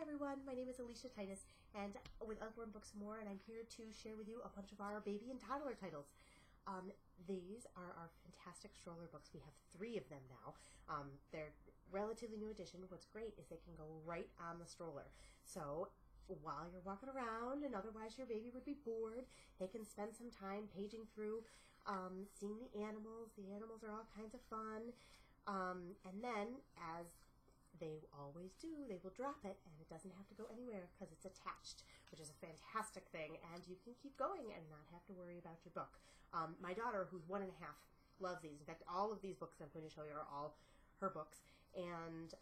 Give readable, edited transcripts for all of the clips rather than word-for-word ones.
Hi everyone, my name is Alicia Titus and with Unborn Books and More, and I'm here to share with you a bunch of our baby and toddler titles. These are our fantastic stroller books. We have 3 of them now. They're relatively new edition. What's great is they can go right on the stroller. So while you're walking around and otherwise your baby would be bored, they can spend some time paging through, seeing the animals. The animals are all kinds of fun. And then, as they always do, they will drop it and it doesn't have to go anywhere because it's attached, which is a fantastic thing, and you can keep going and not have to worry about your book. My daughter, who's 1.5, loves these. In fact, all of these books I'm going to show you are all her books, and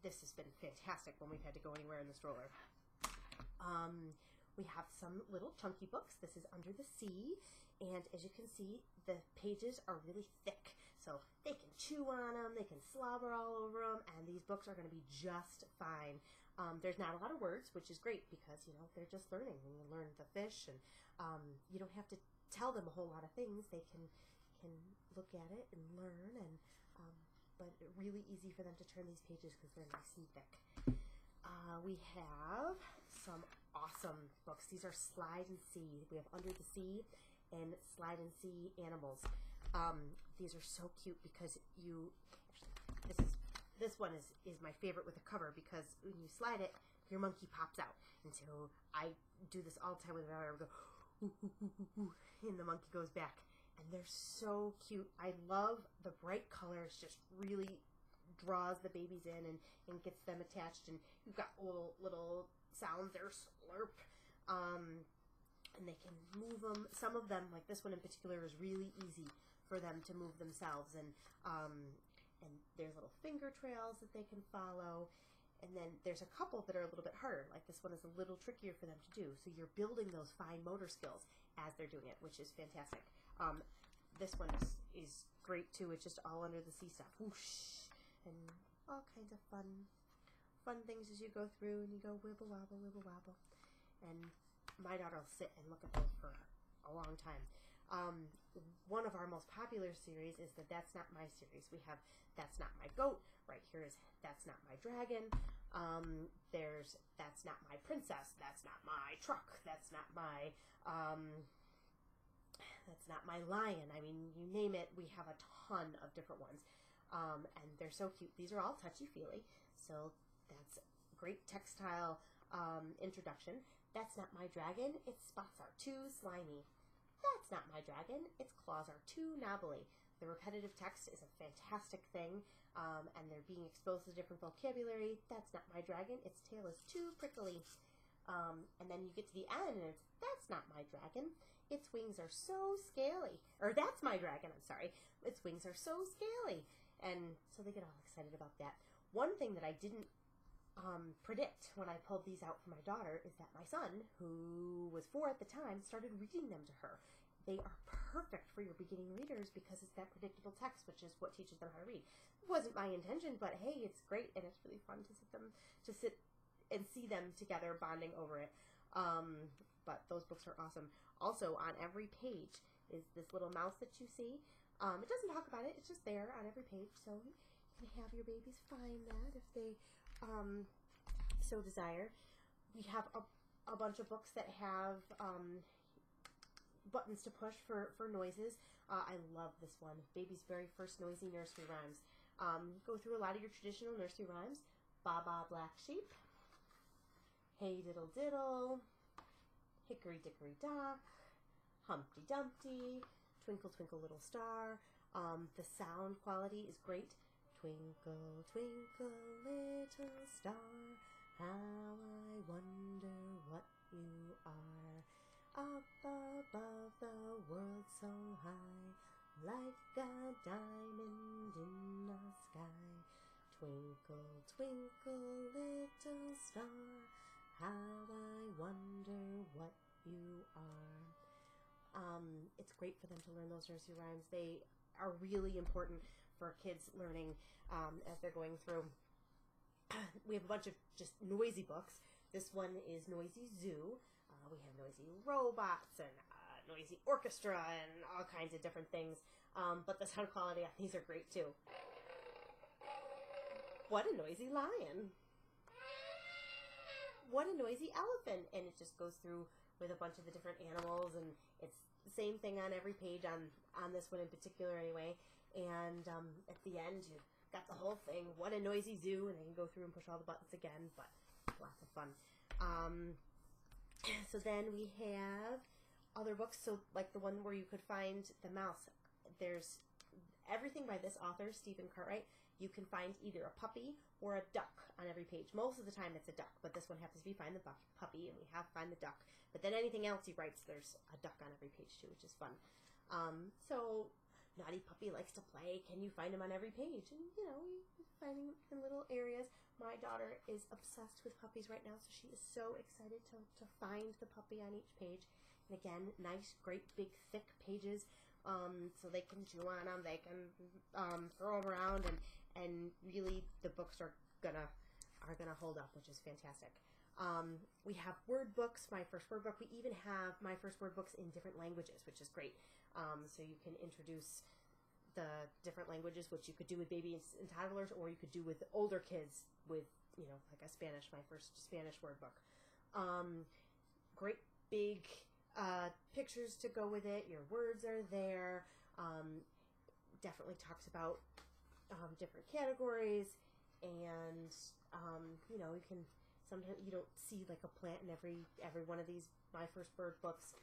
this has been fantastic when we've had to go anywhere in the stroller. We have some little chunky books. This is Under the Sea, and as you can see, the pages are really thick, so they can chew on them, they can slobber all over them, and these books are going to be just fine. There's not a lot of words, which is great because, you know, they're just learning, and you learn the fish, and you don't have to tell them a whole lot of things. They can look at it and learn, and but really easy for them to turn these pages because they're nice and thick. We have some awesome books. These are Slide and See. We have Under the Sea and Slide and See Animals. These are so cute because this one is my favorite with the cover, because when you slide it, your monkey pops out. And so I do this all the time with my daughter. I go, ooh, ooh, ooh, ooh, ooh, and the monkey goes back. And they're so cute. I love the bright colors, just really draws the babies in and gets them attached, and you've got little sounds there, slurp, and they can move them. Some of them, like this one in particular, is really easy for them to move themselves, and there's little finger trails that they can follow, and then there's a couple that are a little bit harder, like this one is a little trickier for them to do, so you're building those fine motor skills as they're doing it, which is fantastic. This one is great too. It's just all under the sea stuff. Whoosh! And all kinds of fun things as you go through, and you go wibble wobble, and my daughter will sit and look at those for a long time. One of our most popular series is the That's Not My series. We have That's Not My Goat. Right here is That's Not My Dragon. There's That's Not My Princess. That's Not My Truck. That's Not My That's Not My Lion. I mean, you name it, we have a ton of different ones. And they're so cute. These are all touchy-feely, so that's great textile introduction. That's Not My Dragon. Its spots are too slimy. That's Not My Dragon. Its claws are too knobbly. The repetitive text is a fantastic thing, and they're being exposed to different vocabulary. That's Not My Dragon. Its tail is too prickly. And then you get to the end, and it's That's Not My Dragon. Its wings are so scaly. Or That's My Dragon, I'm sorry. Its wings are so scaly. And so they get all excited about that. One thing that I didn't predict when I pulled these out for my daughter is that my son, who was 4 at the time, started reading them to her. They are perfect for your beginning readers because it's that predictable text, which is what teaches them how to read. It wasn't my intention, but hey, it's great, and it's really fun to sit and see them together bonding over it. But those books are awesome. Also, on every page is this little mouse that you see. It doesn't talk about it, it's just there on every page, so you can have your babies find that if they so desire. We have a bunch of books that have buttons to push for noises. I love this one, Baby's Very First Noisy Nursery Rhymes. Go through a lot of your traditional nursery rhymes. Ba Ba Black Sheep, Hey Diddle Diddle, Hickory Dickory Dock, Humpty Dumpty, Twinkle Twinkle Little Star. The sound quality is great. Twinkle, twinkle, little star, how I wonder what you are. Up above the world so high, like a diamond in the sky. Twinkle, twinkle, little star, how I wonder what you are. It's great for them to learn those nursery rhymes. They are really important for kids learning as they're going through. We have a bunch of just noisy books. This one is Noisy Zoo. We have Noisy Robots and Noisy Orchestra and all kinds of different things. But the sound quality on these are great too. What a noisy lion. What a Noisy Elephant, and it just goes through with a bunch of the different animals, and it's the same thing on every page on this one in particular anyway. And at the end, you got the whole thing. What a Noisy Zoo, and I can go through and push all the buttons again, but lots of fun. So then we have other books, so like the one where you could find the mouse. There's everything by this author, Stephen Cartwright. You can find either a puppy or a duck on every page. Most of the time it's a duck, but this one happens to be Find the Puppy, and we have Find the Duck. But then anything else he writes, there's a duck on every page too, which is fun. So Naughty Puppy likes to play. Can you find him on every page? And, you know, you find him in little areas. My daughter is obsessed with puppies right now, so she is so excited to find the puppy on each page. And again, nice, great, big, thick pages. So they can chew on them, they can throw them around, and really the books are gonna hold up, which is fantastic. We have word books, My First Word Book. We even have My First Word Books in different languages, which is great. So you can introduce the different languages, which you could do with babies and toddlers, or you could do with older kids with, you know, like a Spanish, My First Spanish Word Book. Great big pictures to go with it. Your words are there. Definitely talks about different categories, and you know, you can sometimes you don't see like a plant in every one of these My First Word books.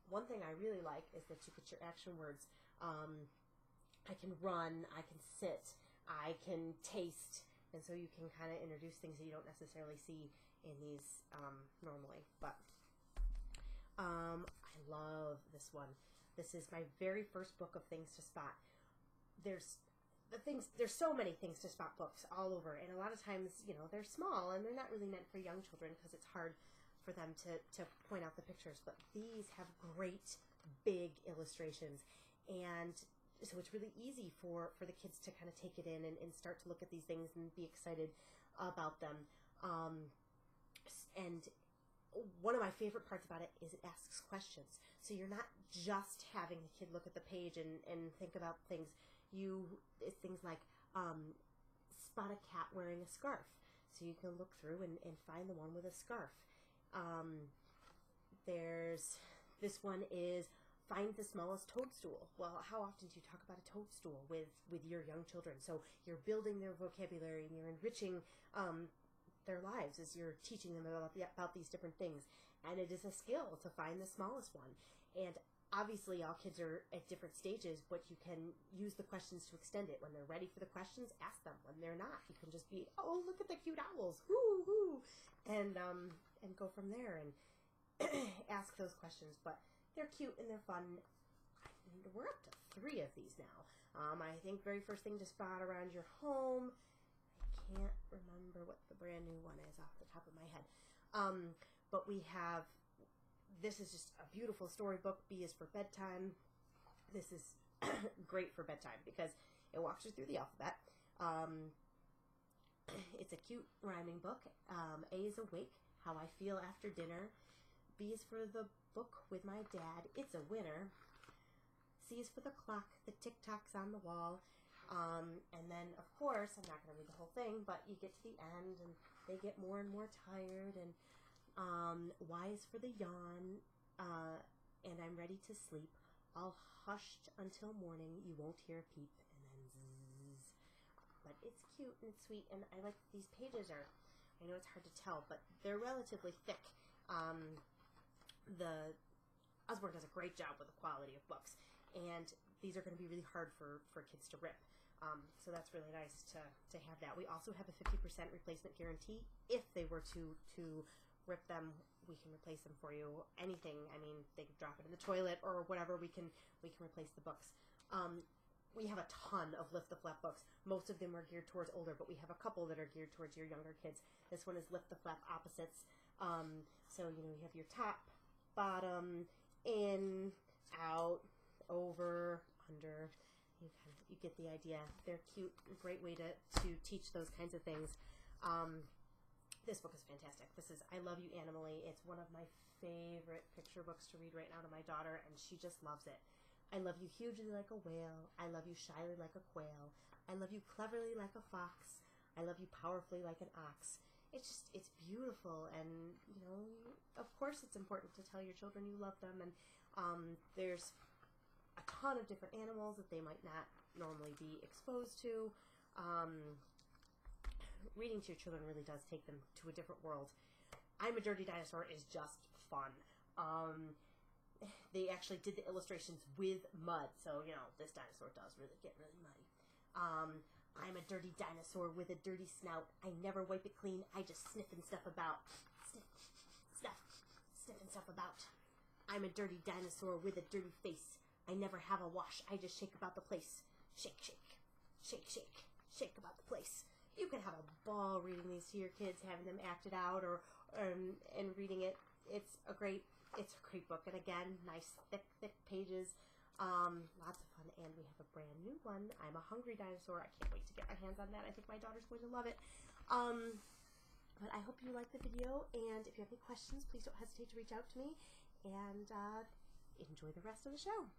One thing I really like is that you get your action words. I can run, I can sit, I can taste, and so you can kind of introduce things that you don't necessarily see in these normally. But I love this one. This is my very first book of things to spot. There's so many things to spot books all over, and a lot of times, you know, they're small and they're not really meant for young children because it's hard for them to point out the pictures. But these have great big illustrations, and so it's really easy for the kids to kind of take it in and start to look at these things and be excited about them. And one of my favorite parts about it is it asks questions. So you're not just having the kid look at the page and think about things. It's things like spot a cat wearing a scarf. So you can look through and find the one with a scarf. There's this one is find the smallest toadstool. Well, how often do you talk about a toadstool with your young children? So you're building their vocabulary and you're enriching their lives as you're teaching them about these different things. And it is a skill to find the smallest one. And obviously all kids are at different stages, but you can use the questions to extend it. When they're ready for the questions, ask them. When they're not, you can just be, oh, look at the cute owls, whoo, whoo, and go from there and ask those questions. But they're cute and they're fun. We're up to 3 of these now. I think very first thing to spot around your home. I can't remember what the brand new one is off the top of my head. But we have, this is just a beautiful storybook. B is for bedtime. This is great for bedtime because it walks you through the alphabet. It's a cute rhyming book. A is awake, how I feel after dinner. B is for the book with my dad. It's a winner. C is for the clock, the tick-tocks on the wall. And then, of course, I'm not going to read the whole thing, but you get to the end, and they get more and more tired, and Y is for the yawn, and I'm ready to sleep. All hushed until morning, you won't hear a peep, and then zzz. But it's cute and it's sweet, and I like these pages are, I know it's hard to tell, but they're relatively thick. Osborne does a great job with the quality of books, and these are going to be really hard for kids to rip. So that's really nice to have that. We also have a 50% replacement guarantee. If they were to rip them, we can replace them for you. Anything, I mean, they could drop it in the toilet or whatever, we can replace the books. We have a ton of Lift the Flap books. Most of them are geared towards older, but we have a couple that are geared towards your younger kids. This one is Lift the Flap Opposites. So, you know, you have your top, bottom, in, out, over, under. You get the idea. They're cute, great way to teach those kinds of things. This book is fantastic. This is I Love You Animally. It's one of my favorite picture books to read right now to my daughter, and she just loves it. I love you hugely like a whale. I love you shyly like a quail. I love you cleverly like a fox. I love you powerfully like an ox. it's beautiful. And, you know, of course it's important to tell your children you love them. And there's a ton of different animals that they might not normally be exposed to. Reading to your children really does take them to a different world. I'm a Dirty Dinosaur is just fun. They actually did the illustrations with mud, so, you know, this dinosaur does really get really muddy. I'm a dirty dinosaur with a dirty snout. I never wipe it clean. I just sniff and stuff about. Sniff and stuff about. I'm a dirty dinosaur with a dirty face. I never have a wash. I just shake about the place. Shake, shake. Shake, shake. Shake about the place. You can have a ball reading these to your kids, having them act it out, or and reading it. It's a great book. And again, nice thick pages. Lots of fun. And we have a brand new one. I'm a Hungry Dinosaur. I can't wait to get my hands on that. I think my daughter's going to love it. But I hope you liked the video, and if you have any questions, please don't hesitate to reach out to me, and enjoy the rest of the show.